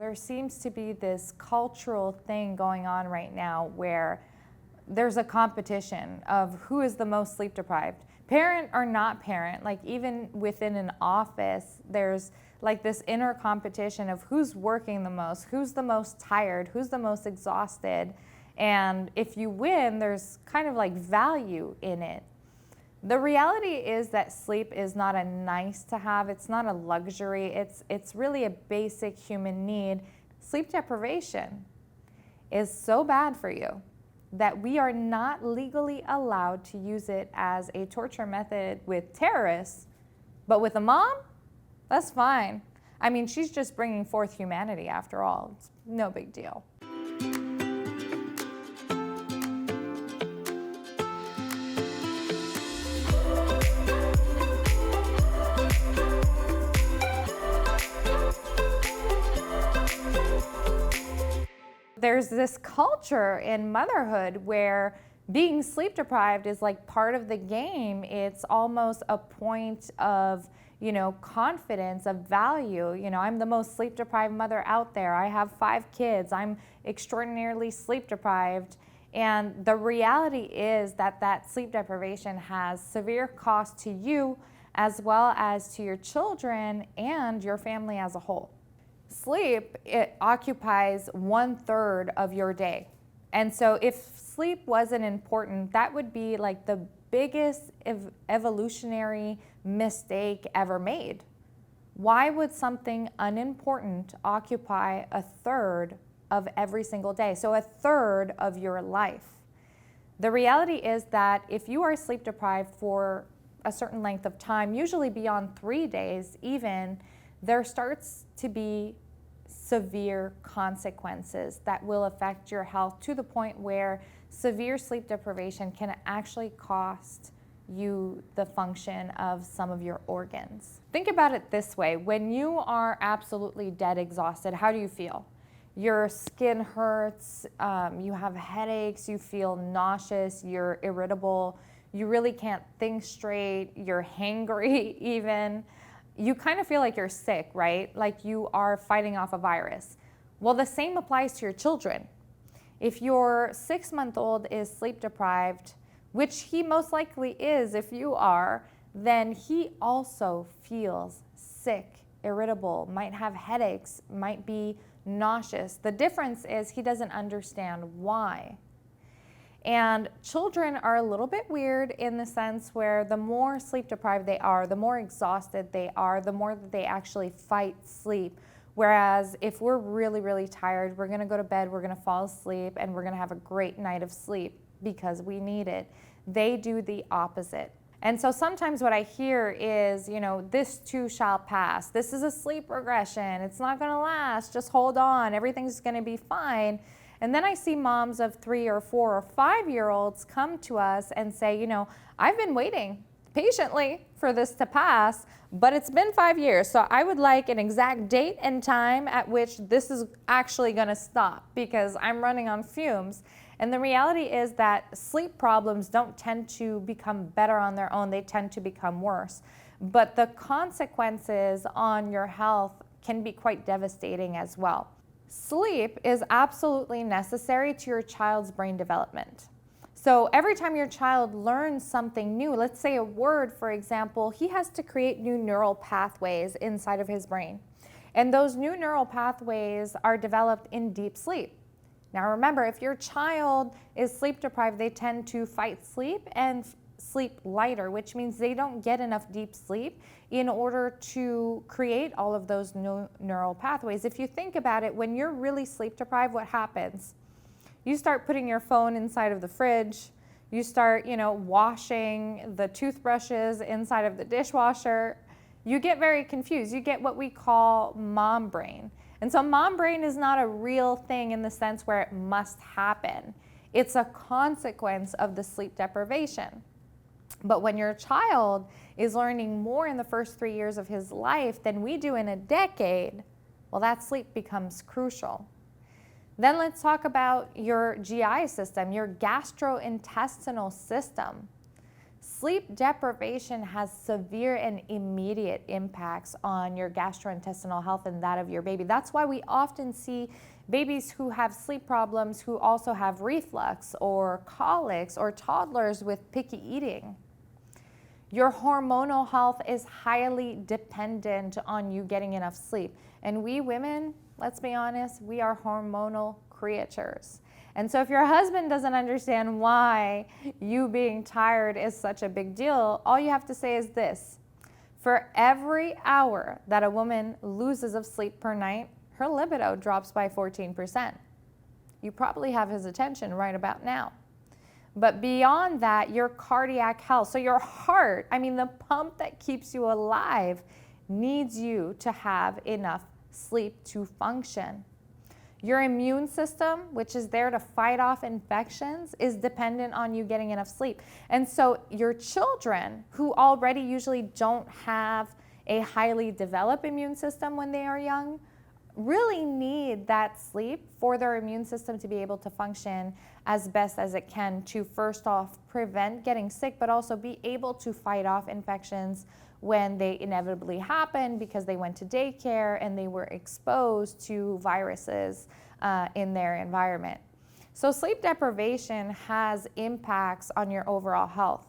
there seems to be this cultural thing going on right now where there's a competition of who is the most sleep deprived. Parent or not parent, like even within an office, there's like this inner competition of who's working the most, who's the most tired, who's the most exhausted. And if you win, there's kind of like value in it. The reality is that sleep is not a nice to have, it's not a luxury, it's really a basic human need. Sleep deprivation is so bad for you that we are not legally allowed to use it as a torture method with terrorists, but with a mom, that's fine. I mean, she's just bringing forth humanity after all. It's no big deal. There's this culture in motherhood where being sleep deprived is like part of the game. It's almost a point of, confidence, of value. I'm the most sleep deprived mother out there. I have 5 kids. I'm extraordinarily sleep deprived. And the reality is that sleep deprivation has severe cost to you as well as to your children and your family as a whole. Sleep, it occupies 1/3 of your day. And so if sleep wasn't important, that would be like the biggest evolutionary mistake ever made. Why would something unimportant occupy 1/3 of every single day? So 1/3 of your life. The reality is that if you are sleep deprived for a certain length of time, usually beyond 3 days even, there starts to be severe consequences that will affect your health to the point where severe sleep deprivation can actually cost you the function of some of your organs. Think about it this way. When you are absolutely dead exhausted, how do you feel? Your skin hurts, you have headaches, you feel nauseous, you're irritable, you really can't think straight, you're hangry even. You kind of feel like you're sick, right? Like you are fighting off a virus. Well, the same applies to your children. If your 6-month-old is sleep deprived, which he most likely is if you are, then he also feels sick, irritable, might have headaches, might be nauseous. The difference is he doesn't understand why. And children are a little bit weird in the sense where the more sleep deprived they are, the more exhausted they are, the more that they actually fight sleep. Whereas if we're really, really tired, we're gonna go to bed, we're gonna fall asleep, and we're gonna have a great night of sleep because we need it. They do the opposite. And so sometimes what I hear is, this too shall pass. This is a sleep regression. It's not gonna last. Just hold on. Everything's gonna be fine. And then I see moms of 3 or 4 or 5-year-olds come to us and say, I've been waiting patiently for this to pass, but it's been 5 years. So I would like an exact date and time at which this is actually gonna stop because I'm running on fumes. And the reality is that sleep problems don't tend to become better on their own. They tend to become worse. But the consequences on your health can be quite devastating as well. Sleep is absolutely necessary to your child's brain development. So every time your child learns something new, let's say a word, for example, he has to create new neural pathways inside of his brain. And those new neural pathways are developed in deep sleep. Now remember, if your child is sleep deprived, they tend to fight sleep and sleep lighter, which means they don't get enough deep sleep in order to create all of those new neural pathways. If you think about it, when you're really sleep deprived, what happens? You start putting your phone inside of the fridge, you start, washing the toothbrushes inside of the dishwasher. You get very confused. You get what we call mom brain. And so mom brain is not a real thing in the sense where it must happen. It's a consequence of the sleep deprivation. But when your child is learning more in the first 3 years of his life than we do in a decade, well, that sleep becomes crucial. Then let's talk about your GI system, your gastrointestinal system. Sleep deprivation has severe and immediate impacts on your gastrointestinal health and that of your baby. That's why we often see babies who have sleep problems who also have reflux or colics, or toddlers with picky eating. Your hormonal health is highly dependent on you getting enough sleep. And we women, let's be honest, we are hormonal creatures. And so if your husband doesn't understand why you being tired is such a big deal, all you have to say is this: for every hour that a woman loses of sleep per night, her libido drops by 14%. You probably have his attention right about now. But beyond that, your cardiac health, so your heart, the pump that keeps you alive, needs you to have enough sleep to function. Your immune system, which is there to fight off infections, is dependent on you getting enough sleep. And so your children, who already usually don't have a highly developed immune system when they are young, really need that sleep for their immune system to be able to function as best as it can, to first off prevent getting sick, but also be able to fight off infections when they inevitably happen because they went to daycare and they were exposed to viruses in their environment. So sleep deprivation has impacts on your overall health.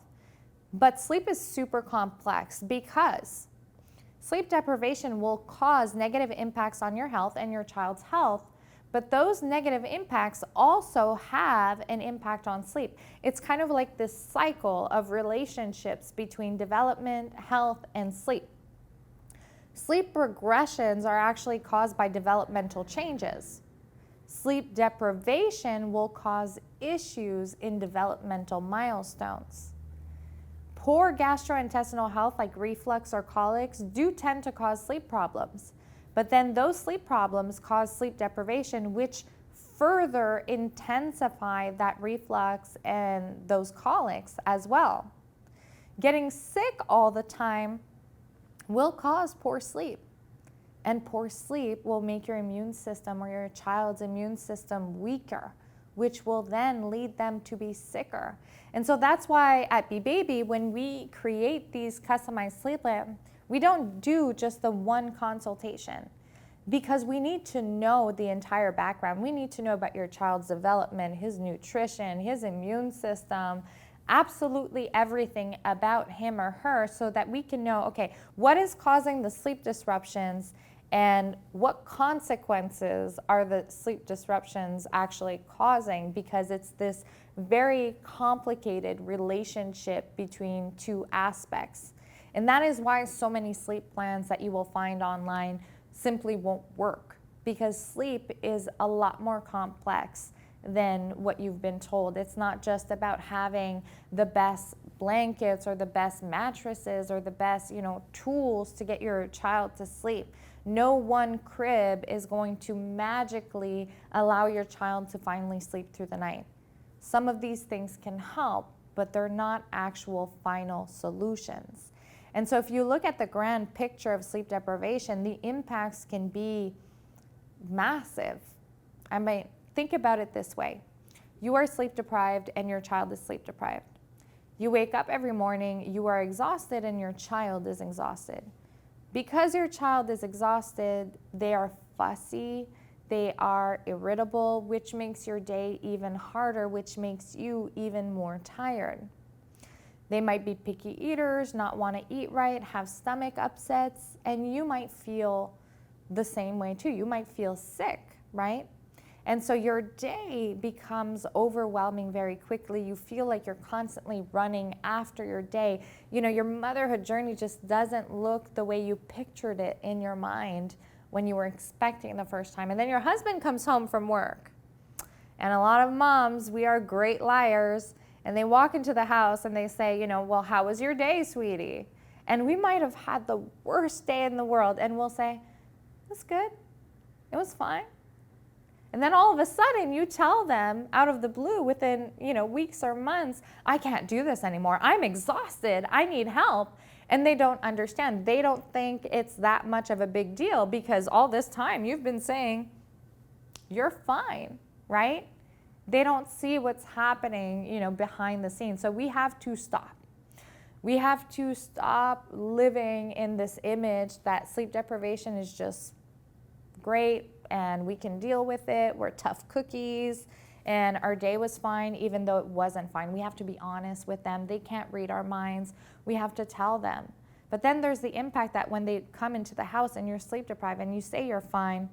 But sleep is super complex because sleep deprivation will cause negative impacts on your health and your child's health, but those negative impacts also have an impact on sleep. It's kind of like this cycle of relationships between development, health, and sleep. Sleep regressions are actually caused by developmental changes. Sleep deprivation will cause issues in developmental milestones. Poor gastrointestinal health, like reflux or colics, do tend to cause sleep problems. But then those sleep problems cause sleep deprivation, which further intensify that reflux and those colics as well. Getting sick all the time will cause poor sleep. And poor sleep will make your immune system or your child's immune system weaker, which will then lead them to be sicker. And so that's why at bebaby, when we create these customized sleep plans, we don't do just the one consultation, because we need to know the entire background. We need to know about your child's development, his nutrition, his immune system, absolutely everything about him or her, so that we can know, okay, what is causing the sleep disruptions and what consequences are the sleep disruptions actually causing, because it's this very complicated relationship between two aspects. And that is why so many sleep plans that you will find online simply won't work, because sleep is a lot more complex than what you've been told. It's not just about having the best blankets or the best mattresses or the best, tools to get your child to sleep. No one crib is going to magically allow your child to finally sleep through the night. Some of these things can help, but they're not actual final solutions. And so if you look at the grand picture of sleep deprivation, the impacts can be massive. Think about it this way. You are sleep deprived and your child is sleep deprived. You wake up every morning, you are exhausted and your child is exhausted. Because your child is exhausted, they are fussy, they are irritable, which makes your day even harder, which makes you even more tired. They might be picky eaters, not want to eat right, have stomach upsets, and you might feel the same way too. You might feel sick, right? And so your day becomes overwhelming very quickly. You feel like you're constantly running after your day. Your motherhood journey just doesn't look the way you pictured it in your mind when you were expecting the first time. And then your husband comes home from work. And a lot of moms, we are great liars. And they walk into the house and they say, well, how was your day, sweetie? And we might have had the worst day in the world. And we'll say, it was good. It was fine. And then all of a sudden you tell them out of the blue within, weeks or months, I can't do this anymore. I'm exhausted. I need help. And they don't understand. They don't think it's that much of a big deal, because all this time you've been saying, you're fine, right? They don't see what's happening, behind the scenes. So we have to stop. We have to stop living in this image that sleep deprivation is just great and we can deal with it. We're tough cookies and our day was fine even though it wasn't fine. We have to be honest with them. They can't read our minds. We have to tell them. But then there's the impact that when they come into the house and you're sleep deprived and you say you're fine,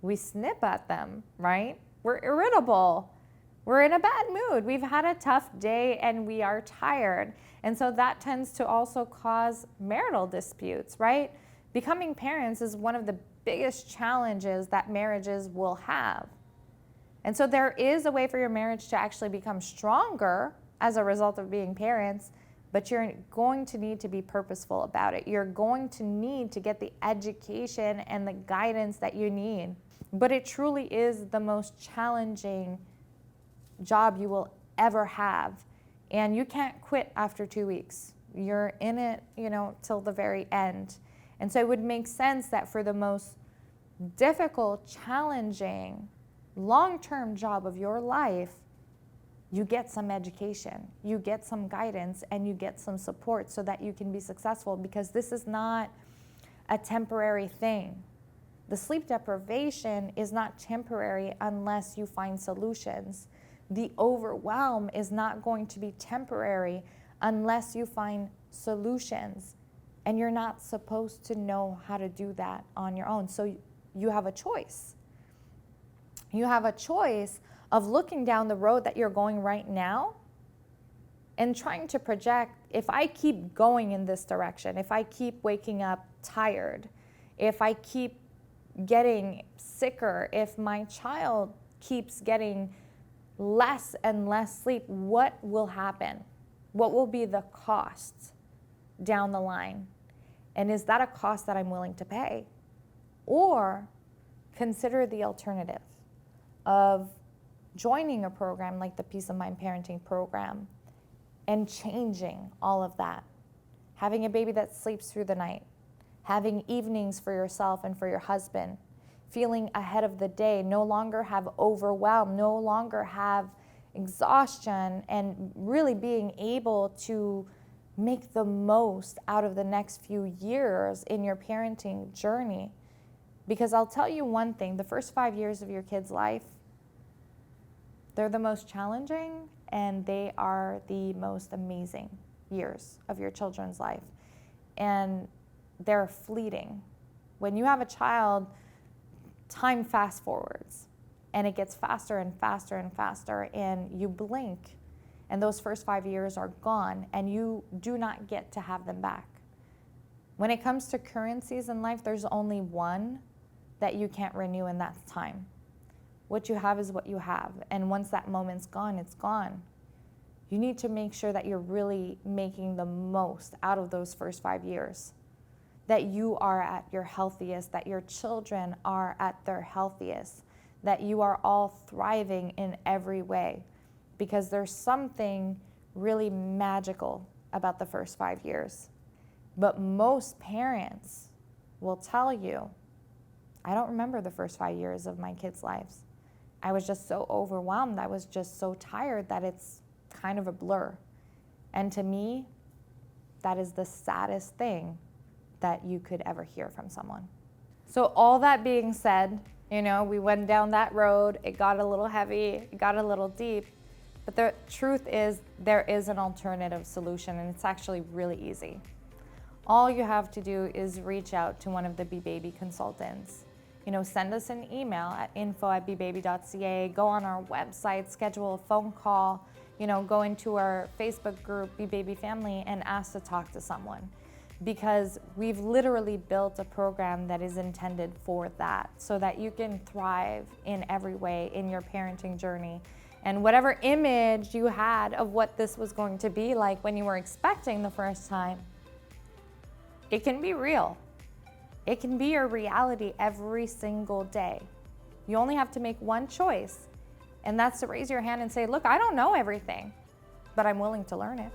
we snip at them, right? We're irritable. We're in a bad mood. We've had a tough day and we are tired. And so that tends to also cause marital disputes, right? Becoming parents is one of the biggest challenges that marriages will have. And so there is a way for your marriage to actually become stronger as a result of being parents, but you're going to need to be purposeful about it. You're going to need to get the education and the guidance that you need. But it truly is the most challenging job you will ever have. And you can't quit after 2 weeks. You're in it, till the very end. And so it would make sense that for the most difficult, challenging, long-term job of your life, you get some education, you get some guidance, and you get some support so that you can be successful, because this is not a temporary thing. The sleep deprivation is not temporary unless you find solutions. The overwhelm is not going to be temporary unless you find solutions. And you're not supposed to know how to do that on your own. So you have a choice. You have a choice of looking down the road that you're going right now and trying to project, if I keep going in this direction, if I keep waking up tired, if I keep getting sicker, if my child keeps getting less and less sleep, what will happen? What will be the cost down the line? And is that a cost that I'm willing to pay? Or consider the alternative of joining a program like the Peace of Mind Parenting Program and changing all of that. Having a baby that sleeps through the night, having evenings for yourself and for your husband, feeling ahead of the day, no longer have overwhelm, no longer have exhaustion, and really being able to make the most out of the next few years in your parenting journey. Because I'll tell you one thing, the first 5 years of your kid's life, they're the most challenging and they are the most amazing years of your children's life. And they're fleeting. When you have a child, time fast forwards and it gets faster and faster and faster, and you blink and those first 5 years are gone and you do not get to have them back. When it comes to currencies in life, there's only one that you can't renew, and that's time. What you have is what you have, and once that moment's gone, it's gone. You need to make sure that you're really making the most out of those first 5 years, that you are at your healthiest, that your children are at their healthiest, that you are all thriving in every way, because there's something really magical about the first 5 years. But most parents will tell you, I don't remember the first 5 years of my kids' lives. I was just so overwhelmed. I was just so tired that it's kind of a blur. And to me, that is the saddest thing that you could ever hear from someone. So all that being said, we went down that road. It got a little heavy. It got a little deep. But the truth is, there is an alternative solution, and it's actually really easy. All you have to do is reach out to one of the bebaby consultants. Send us an email at info@bebaby.ca, go on our website, schedule a phone call, go into our Facebook group, bebaby family, and ask to talk to someone. Because we've literally built a program that is intended for that, so that you can thrive in every way in your parenting journey. And whatever image you had of what this was going to be like when you were expecting the first time, it can be real. It can be your reality every single day. You only have to make one choice, and that's to raise your hand and say, look, I don't know everything, but I'm willing to learn it.